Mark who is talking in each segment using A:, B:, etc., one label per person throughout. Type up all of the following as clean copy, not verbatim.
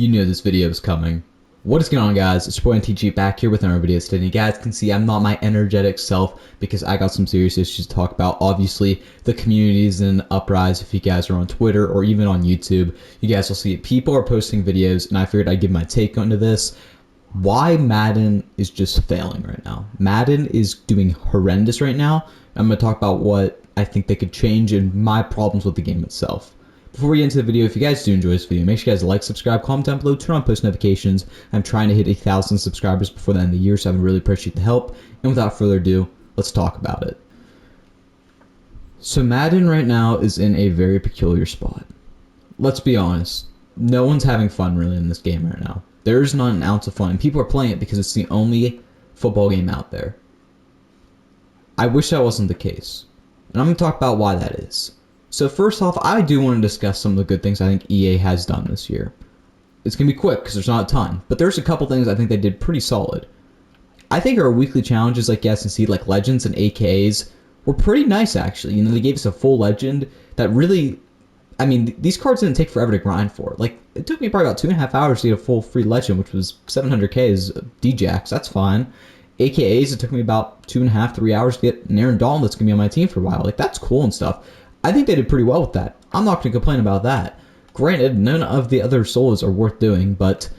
A: you know this video is coming. What is going on, guys? It's your boy NTG back here with another video today. You guys can see I'm not my energetic self because I got some serious issues to talk about. Obviously, the community is in uprise. If you guys are on Twitter or even on YouTube, you guys will see it. People are posting videos, and I figured I'd give my take onto this. Why Madden is just failing right now. Madden is doing horrendous right now. I'm going to talk about what I think they could change and my problems with the game itself. Before we get into the video, if you guys do enjoy this video, make sure you guys like, subscribe, comment down below, turn on post notifications. I'm trying to hit 1,000 subscribers before the end of the year, so I really appreciate the help. And without further ado, let's talk about it. So Madden right now is in a very peculiar spot. Let's be honest. No one's having fun really in this game right now. There's not an ounce of fun, and people are playing it because it's the only football game out there. I wish that wasn't the case. And I'm going to talk about why that is. So first off, I do want to discuss some of the good things I think EA has done this year. It's going to be quick because there's not a ton, but there's a couple things I think they did pretty solid. I think our weekly challenges like S&C, like Legends and AKAs, were pretty nice actually. You know, they gave us a full Legend that really, I mean, these cards didn't take forever to grind for. Like, it took me probably about 2.5 hours to get a full free Legend, which was 700Ks DJax. That's fine. AKAs, it took me about 2.5, 3 hours to get an Aaron Donald that's going to be on my team for a while. Like, that's cool and stuff. I think they did pretty well with that. I'm not going to complain about that. Granted, none of the other solos are worth doing, but,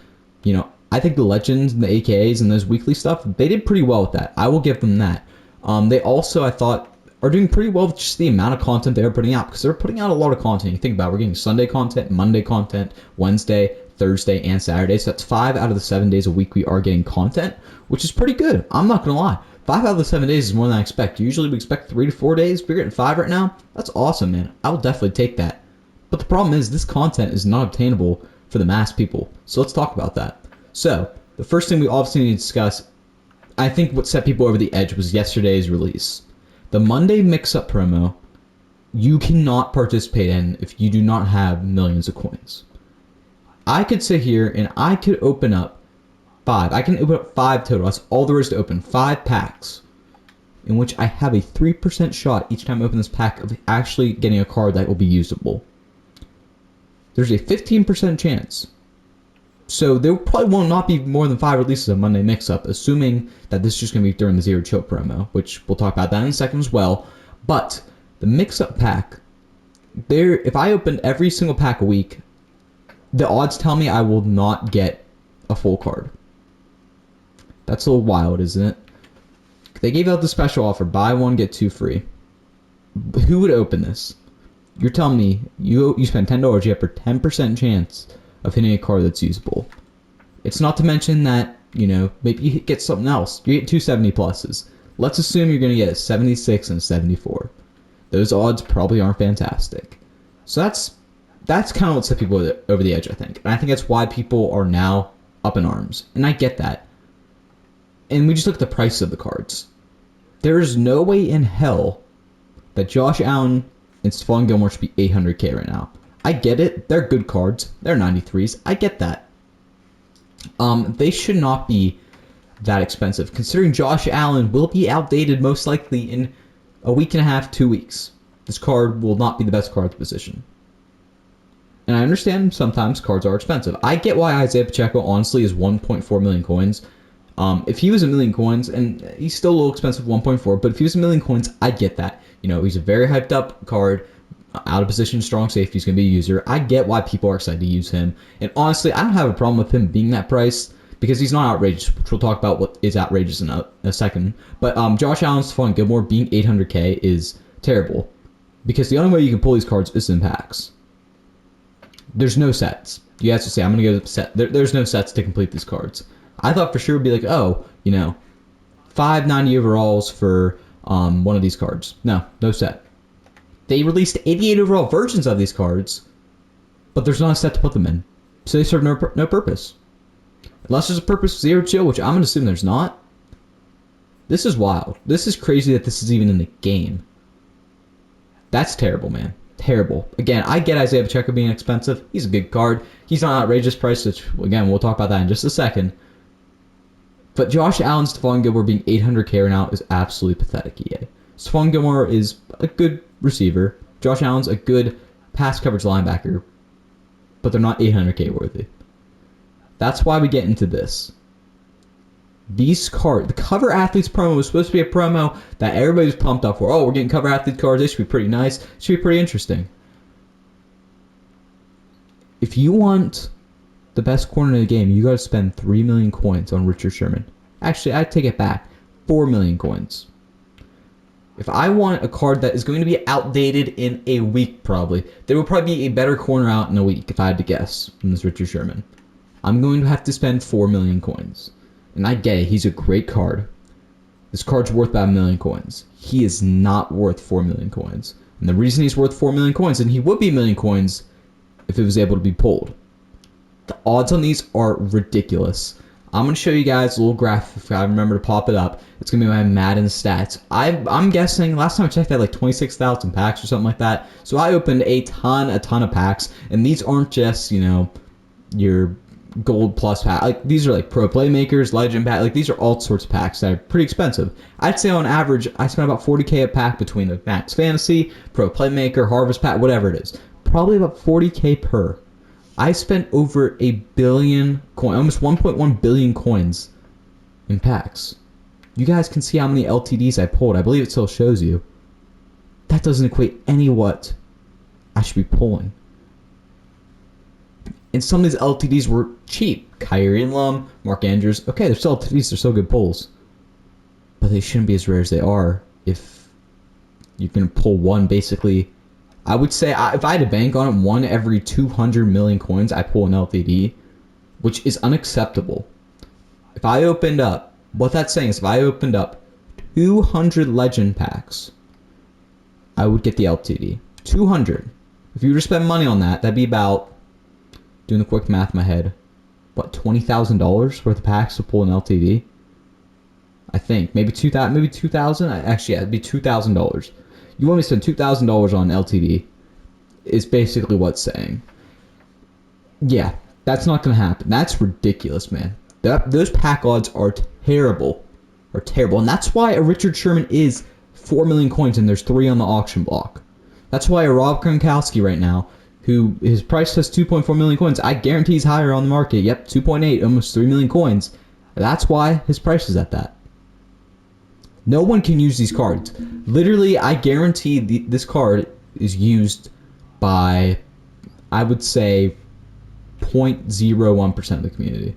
A: you know, I think the Legends and the AKAs and those weekly stuff, they did pretty well with that. I will give them that. They also, I thought, are doing pretty well with just the amount of content they're putting out, because they're putting out a lot of content. You think about it, we're getting Sunday content, Monday content, Wednesday, Thursday, and Saturday. So that's 5 out of the 7 days a week we are getting content, which is pretty good. I'm not going to lie. 5 out of the 7 days is more than I expect. Usually we expect 3 to 4 days. We're getting 5 right now. That's awesome, man. I will definitely take that. But the problem is this content is not obtainable for the mass people. So let's talk about that. So the first thing we obviously need to discuss, I think what set people over the edge was yesterday's release. The Monday mix-up promo, you cannot participate in if you do not have millions of coins. I could sit here and I could open up 5. I can open up 5 total. That's all there is to open. 5 packs in which I have a 3% shot each time I open this pack of actually getting a card that will be usable. There's a 15% chance. So there probably will not be more than 5 releases of Monday Mix-Up, assuming that this is just going to be during the Zero Chill promo, which we'll talk about that in a second as well. But the Mix-Up pack, if I opened every single pack a week, the odds tell me I will not get a full card. That's a little wild, isn't it? They gave out the special offer, buy 1, get 2 free. Who would open this? You're telling me you spend $10, you have a 10% chance of hitting a card that's usable. It's not to mention that, you know, maybe you get something else. You get 2 70 pluses. Let's assume you're going to get a 76 and a 74. Those odds probably aren't fantastic. So that's kind of what set people over the edge, I think. And I think that's why people are now up in arms. And I get that. And we just look at the price of the cards. There is no way in hell that Josh Allen and Stephon Gilmore should be 800K right now. I get it. They're good cards. They're 93s. I get that. They should not be that expensive, considering Josh Allen will be outdated most likely in a week and a half, 2 weeks. This card will not be the best card at the position. And I understand sometimes cards are expensive. I get why Isaiah Pacheco honestly is 1.4 million coins. If he was a million coins, and he's still a little expensive, 1.4, but if he was a million coins, I get that. You know, he's a very hyped up card, out of position, strong safety, he's going to be a user. I get why people are excited to use him. And honestly, I don't have a problem with him being that price because he's not outrageous, which we'll talk about what is outrageous in a second. But Josh Allen, Stephon Gilmore being 800K is terrible because the only way you can pull these cards is in packs. There's no sets. You have to say, I'm going to go to the set. There's no sets to complete these cards. I thought for sure it would be like, oh, you know, 590 overalls for one of these cards. No set. They released 88 overall versions of these cards, but there's not a set to put them in. So they serve no purpose. Unless there's a purpose, Zero Chill, which I'm going to assume there's not. This is wild. This is crazy that this is even in the game. That's terrible, man. Terrible. Again, I get Isaiah Pacheco being expensive. He's a good card. He's not an outrageous price, which, again, we'll talk about that in just a second. But Josh Allen, Stephon Gilmore being 800K right now is absolutely pathetic, EA. Stephon Gilmore is a good receiver. Josh Allen's a good pass coverage linebacker. But they're not 800K worthy. That's why we get into this. These cards, the Cover Athletes promo was supposed to be a promo that everybody was pumped up for. Oh, we're getting Cover Athlete cards. They should be pretty nice. It should be pretty interesting. If you want the best corner in the game, you got to spend 3 million coins on Richard Sherman. Actually, I take it back. 4 million coins. If I want a card that is going to be outdated in a week, probably, there will probably be a better corner out in a week, if I had to guess, than this Richard Sherman. I'm going to have to spend 4 million coins. And I get it, he's a great card. This card's worth about 1 million coins. He is not worth 4 million coins. And the reason he's worth 4 million coins, and he would be 1 million coins if it was able to be pulled. The odds on these are ridiculous. I'm going to show you guys a little graph if I remember to pop it up. It's going to be my Madden stats. I'm guessing, last time I checked, I had like 26,000 packs or something like that. So I opened a ton of packs. And these aren't just, your gold plus pack. Like, these are like pro playmakers, legend pack. Like, these are all sorts of packs that are pretty expensive. I'd say on average, I spend about 40K a pack between the Max Fantasy, pro playmaker, harvest pack, whatever it is. Probably about 40K per. I spent over 1 billion coins, almost 1.1 billion coins in packs. You guys can see how many LTDs I pulled. I believe it still shows you. That doesn't equate any what I should be pulling. And some of these LTDs were cheap. Kyrie Lum, Mark Andrews. Okay, they're still LTDs. They're still good pulls. But they shouldn't be as rare as they are if you can pull one basically. I would say if I had to bank on it, 1 every 200 million coins, I pull an LTD, which is unacceptable. If I opened up, what that's saying is if I opened up 200 legend packs, I would get the LTD. 200. If you were to spend money on that, that'd be about, doing the quick math in my head, what, $20,000 worth of packs to pull an LTD? I think. Maybe 2,000, maybe 2,000? Actually, yeah, it'd be $2,000. You want me to spend $2,000 on LTD is basically what's saying. Yeah, that's not going to happen. That's ridiculous, man. Those pack odds are terrible. And that's why a Richard Sherman is 4 million coins and there's 3 on the auction block. That's why a Rob Gronkowski right now, who his price says 2.4 million coins, I guarantee he's higher on the market. Yep, 2.8, almost 3 million coins. That's why his price is at that. No one can use these cards. Literally, I guarantee this card is used by, I would say, 0.01% of the community.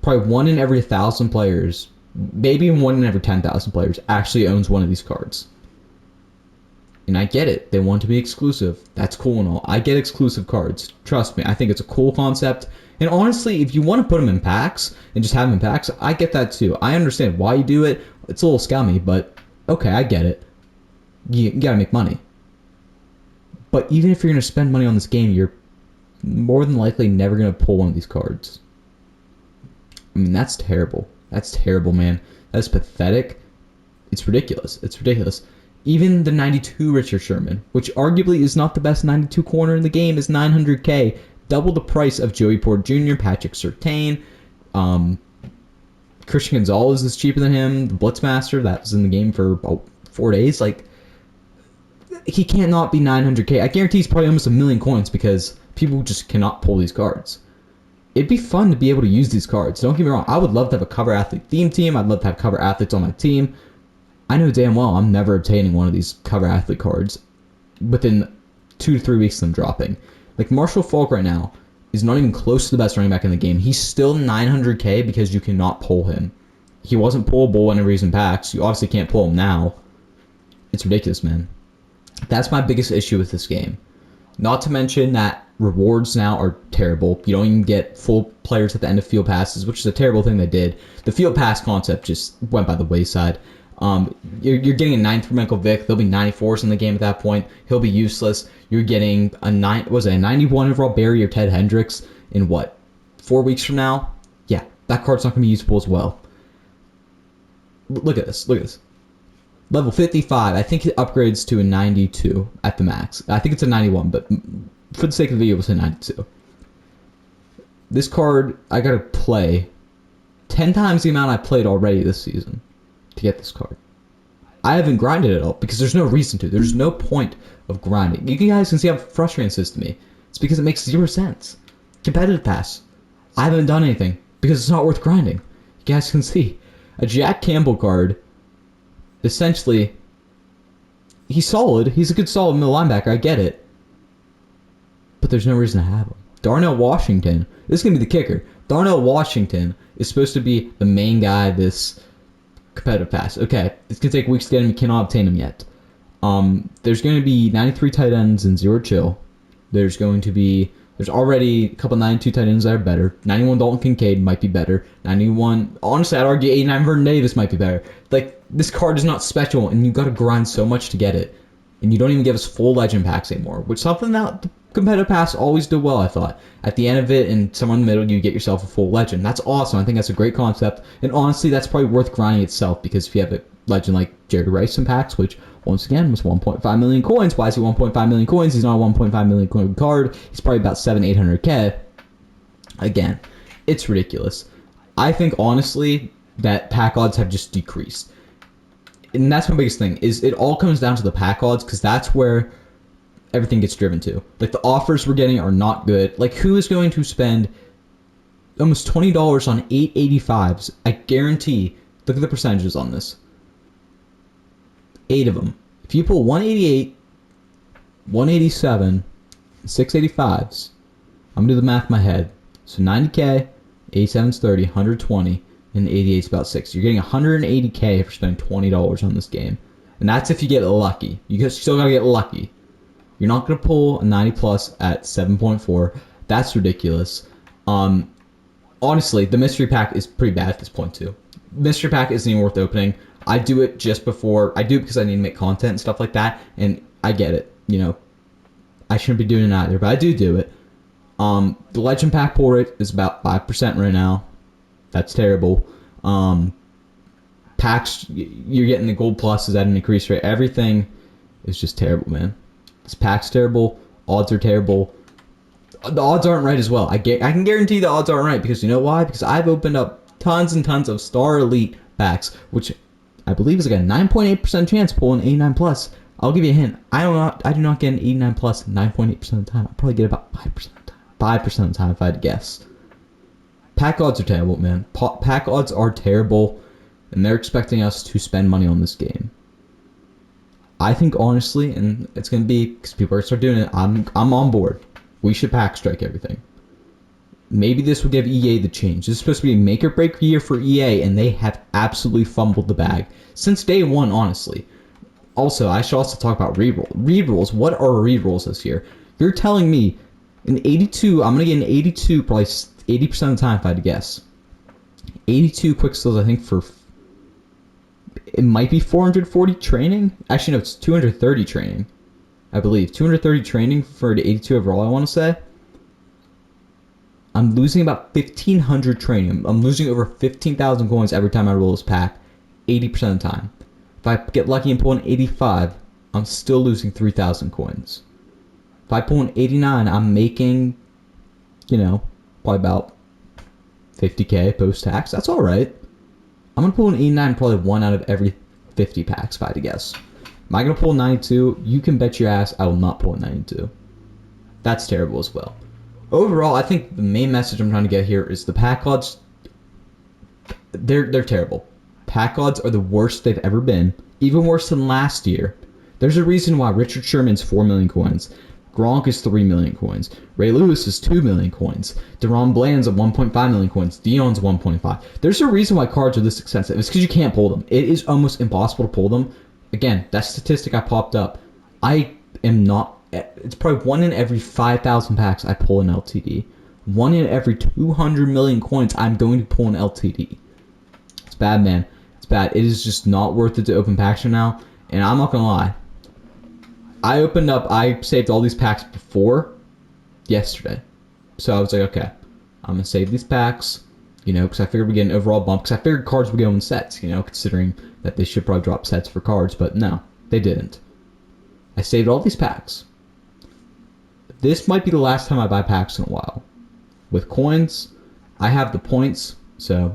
A: Probably 1 in every 1,000 players, maybe even 1 in every 10,000 players actually owns one of these cards. And I get it. They want to be exclusive. That's cool and all. I get exclusive cards. Trust me, I think it's a cool concept. And honestly, if you want to put them in packs and just have them in packs, I get that too. I understand why you do it. It's a little scummy, but okay, I get it. You gotta make money. But even if you're gonna spend money on this game, you're more than likely never gonna pull one of these cards. I mean, that's terrible. That's terrible, man. That's pathetic. It's ridiculous. It's ridiculous. Even the 92 Richard Sherman, which arguably is not the best 92 corner in the game, is 900K. Double the price of Joey Porter Jr., Patrick Surtain, Christian Gonzalez is cheaper than him. The Blitzmaster, that was in the game for about 4 days. Like, he can't not be 900K. I guarantee he's probably almost 1 million coins because people just cannot pull these cards. It'd be fun to be able to use these cards. Don't get me wrong. I would love to have a cover athlete theme team. I'd love to have cover athletes on my team. I know damn well I'm never obtaining one of these cover athlete cards within 2 to 3 weeks of them dropping. Like, Marshall Faulk right now is not even close to the best running back in the game. He's still 900K because you cannot pull him. He wasn't pullable whenever he's in packs. You obviously can't pull him now. It's ridiculous, man. That's my biggest issue with this game. Not to mention that rewards now are terrible. You don't even get full players at the end of field passes, which is a terrible thing they did. The field pass concept just went by the wayside. You're getting a 9th for Michael Vick. There'll be 94s in the game at that point. He'll be useless. You're getting a 91 overall Barry or Ted Hendricks in what, 4 weeks from now? Yeah, that card's not going to be useful as well. Look at this. Look at this. Level 55. I think it upgrades to a 92 at the max. I think it's a 91, but for the sake of the video, we'll say 92. This card, I got to play 10 times the amount I played already this season to get this card. I haven't grinded at all because there's no reason to. There's no point of grinding. You guys can see how frustrating this is to me. It's because it makes 0 sense. Competitive pass. I haven't done anything because it's not worth grinding. You guys can see a Jack Campbell card. Essentially, he's solid. He's a good solid middle linebacker. I get it. But there's no reason to have him. Darnell Washington. This is going to be the kicker. Darnell Washington is supposed to be the main guy this competitive pass. Okay, it's going to take weeks to get him. You cannot obtain him yet. There's going to be 93 tight ends and 0 chill. There's already a couple 92 tight ends that are better. 91 Dalton Kincaid might be better. 91, honestly, I'd argue 89 Vernon Davis might be better. Like, this card is not special, and you've got to grind so much to get it. And you don't even give us full legend packs anymore, which is something that the competitive pass always do well, I thought. At the end of it, and somewhere in the middle, you get yourself a full legend. That's awesome. I think that's a great concept. And honestly, that's probably worth grinding itself, because if you have a legend like Jared Rice in packs, which once again was 1.5 million coins. Why is he 1.5 million coins? He's not a 1.5 million coin card. He's probably about 800K. Again, it's ridiculous. I think honestly that pack odds have just decreased. And that's my biggest thing, is it all comes down to the pack odds, because that's where everything gets driven to. Like, the offers we're getting are not good. Like, who is going to spend almost $20 on 885s? I guarantee, look at the percentages on this. 8 of them. If you pull 188, 187, 685s, I'm going to do the math in my head. So 90K, 87's 30, 120, and 88's about 6. You're getting 180K for spending $20 on this game. And that's if you get lucky. You still got to get lucky. You're not going to pull a 90 plus at 7.4. That's ridiculous. Honestly, the mystery pack is pretty bad at this point too. Mystery pack isn't even worth opening. I do it just before. I do it because I need to make content and stuff like that. And I get it. You know, I shouldn't be doing it either, but I do it. The legend pack pull rate is about 5% right now. That's terrible. Packs, you're getting the gold pluses at an increased rate. Everything is just terrible, man. This pack's terrible. Odds are terrible. The odds aren't right as well. I can guarantee the odds aren't right, because you know why? Because I've opened up tons and tons of Star Elite packs, which I believe is like a 9.8% chance pulling 89 plus. I'll give you a hint. I do not get an 89 plus 9.8% of the time. I'll probably get about 5% of the time. 5% of the time if I had to guess. Pack odds are terrible, man. Pack odds are terrible, and they're expecting us to spend money on this game. I think honestly, and it's gonna be because people are gonna start doing it. I'm on board. We should pack strike everything. Maybe this will give EA the change. This is supposed to be a make or break year for EA, and they have absolutely fumbled the bag since day one, honestly. Also, I should also talk about reroll. Rerolls. What are rerolls this year? You're telling me an 82, I'm going to get an 82 probably 80% of the time if I had to guess. 82 quick skills, I think, for... It might be 440 training? Actually, no, it's 230 training, I believe. 230 training for the 82 overall, I want to say. I'm losing about 1,500 training. I'm losing over 15,000 coins every time I roll this pack, 80% of the time. If I get lucky and pull an 85, I'm still losing 3,000 coins. If I pull an 89, I'm making, you know, probably about 50K post-tax. That's all right. I'm going to pull an 89 probably 1 out of every 50 packs, if I had to guess. Am I going to pull a 92? You can bet your ass I will not pull a 92. That's terrible as well. Overall, I think the main message I'm trying to get here is the pack odds, they're terrible. Pack odds are the worst they've ever been, even worse than last year. There's a reason why Richard Sherman's 4 million coins, Gronk is 3 million coins, Ray Lewis is 2 million coins, Deron Bland's at 1.5 million coins, Dion's 1.5. There's a reason why cards are this expensive. It's because you can't pull them. It is almost impossible to pull them. Again, that statistic I popped up. I am not... It's probably 1 in every 5,000 packs I pull an LTD. 1 in every 200 million coins I'm going to pull an LTD. It's bad, man. It's bad. It is just not worth it to open packs right now. And I'm not going to lie. I saved all these packs before yesterday. So I was like, okay, I'm going to save these packs, you know, because I figured we'd get an overall bump. Because I figured cards would go in sets, you know, considering that they should probably drop sets for cards. But no, they didn't. I saved all these packs. This might be the last time I buy packs in a while. With coins, I have the points, so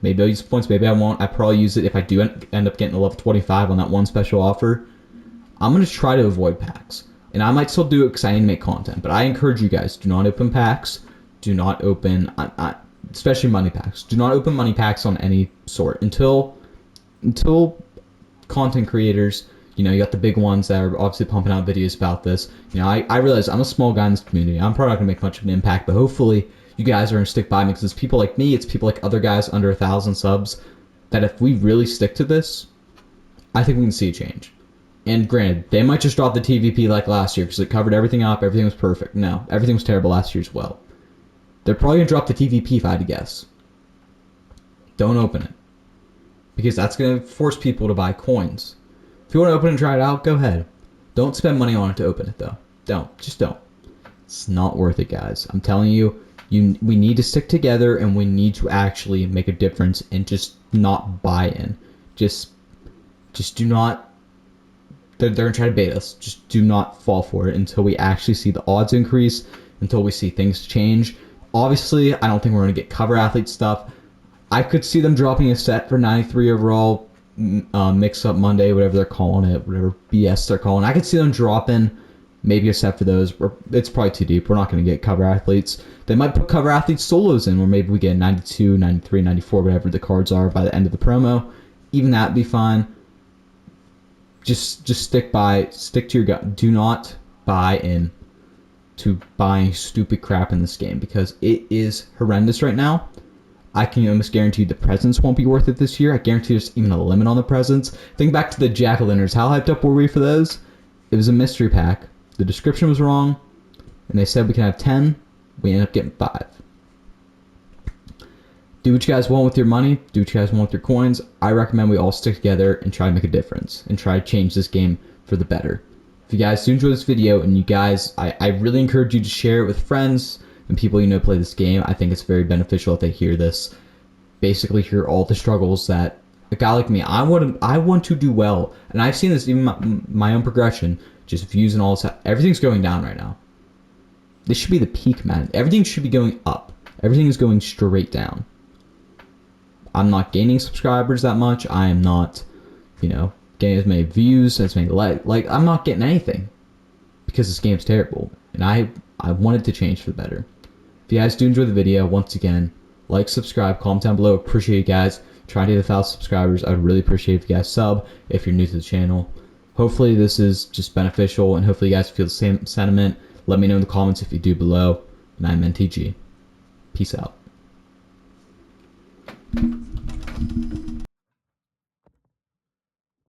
A: maybe I'll use the points, maybe I won't. I probably use it if I do end up getting a level 25 on that one special offer. I'm going to try to avoid packs. And I might still do it because I need to make content. But I encourage you guys, do not open packs. Do not open... especially money packs. Do not open money packs on any sort until content creators, you got the big ones that are obviously pumping out videos about this. I realize I'm a small guy in this community. I'm probably not going to make much of an impact, but hopefully you guys are going to stick by me, because it's people like me, it's people like other guys under 1,000 subs, that if we really stick to this, I think we can see a change. And granted, they might just drop the TVP like last year because it covered everything up, everything was perfect. No, everything was terrible last year as well. They're probably going to drop the TVP if I had to guess. Don't open it, because that's going to force people to buy coins. If you want to open it and try it out, go ahead. Don't spend money on it to open it, though. Just don't. It's not worth it, guys. I'm telling you, we need to stick together, and we need to actually make a difference and just not buy in. Just do not. They're going to try to bait us. Just do not fall for it until we actually see the odds increase, until we see things change. Obviously, I don't think we're going to get cover athlete stuff. I could see them dropping a set for 93 overall, Mix Up Monday, whatever they're calling it, whatever BS they're calling it. I could see them dropping maybe a set for those. It's probably too deep. We're not going to get cover athletes. They might put cover athletes solos in, where maybe we get 92, 93, 94, whatever the cards are by the end of the promo. Even that'd be fine. Just stick to your gut. Do not buy in to buying stupid crap in this game, because it is horrendous right now. I can almost guarantee the presents won't be worth it this year. I guarantee there's even a limit on the presents. Think back to the Jack-o'-lanterns. How hyped up were we for those? It was a mystery pack. The description was wrong, and they said we can have 10. We ended up getting 5. Do what you guys want with your money. Do what you guys want with your coins. I recommend we all stick together and try to make a difference and try to change this game for the better. If you guys do enjoy this video, and you guys, I really encourage you to share it with friends and people play this game. I think it's very beneficial if they hear this. Basically hear all the struggles that a guy like me, I want to do well. And I've seen this even my own progression, just views and all this. Everything's going down right now. This should be the peak, man. Everything should be going up. Everything is going straight down. I'm not gaining subscribers that much. I am not, getting as many views, as many like I'm not getting anything, because this game's terrible. And I want it to change for the better. If you guys do enjoy the video, once again, like, subscribe, comment down below. Appreciate you guys. Trying to hit 1,000 subscribers. I would really appreciate if you guys sub if you're new to the channel. Hopefully this is just beneficial, and hopefully you guys feel the same sentiment. Let me know in the comments if you do below. And I'm NTG. Peace out.